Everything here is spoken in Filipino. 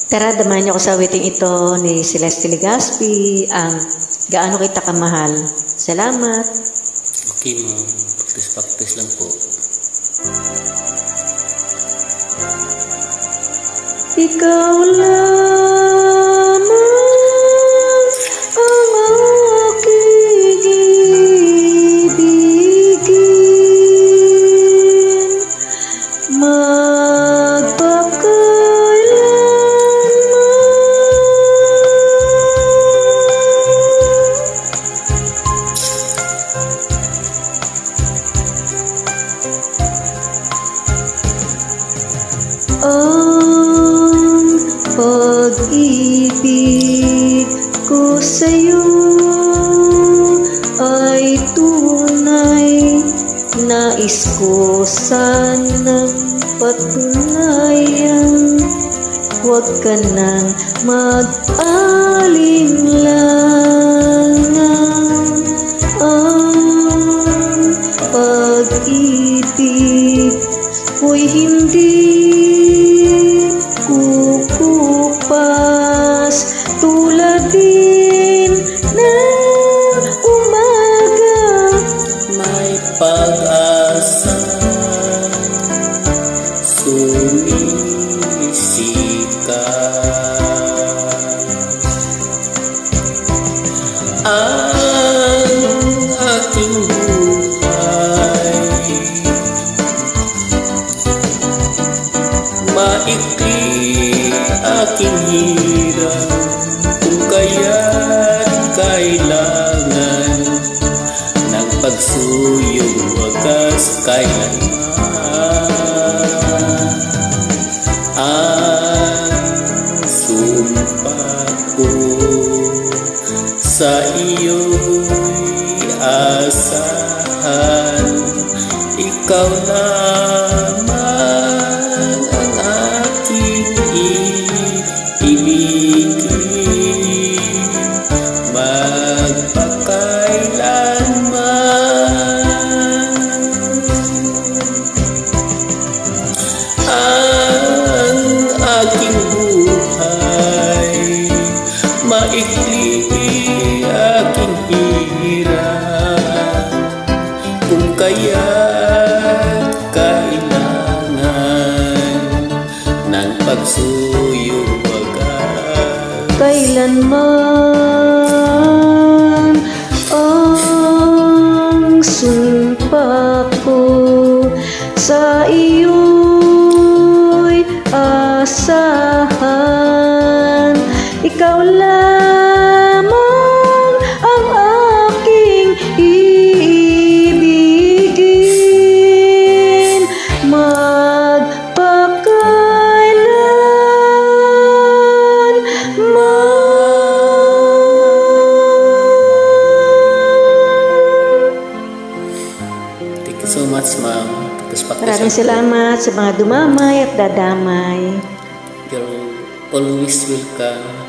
Tara, damahan niyo ako sa awiting ito ni Celeste Legaspi, ang Gaano Kita Kamahal. Salamat. Okay, ma'am. Practice lang po. Ikaw lamang ang aking ibigin, ang pag-ibig ko sa'yo ay tunay. Nais ko sanang patunayan, huwag ka nang mag-alinlangan. Ang pag-ibig ko'y hindi kukupas tulad din ng umaga. May pag-asa sumisikat, ang aking buhay maikli aking hirap, kung kaya't kailangan ng pagsuyong wagas kailanman. Ang sumpa ko sa iyo'y asahan, ikaw lamang ang aking ibigin, magpakailanman. Ang aking buhay maikli aking hirap, kung kaya't kailangan ng pagsuyong wagas kailanman. Ang sumpa ko sa iyo'y asahan, ikaw lamang ang aking iibigin, magpakailanman. Thank you so much, ma'am. Maraming salamat sa mga dumamay at dadamay. You're always welcome.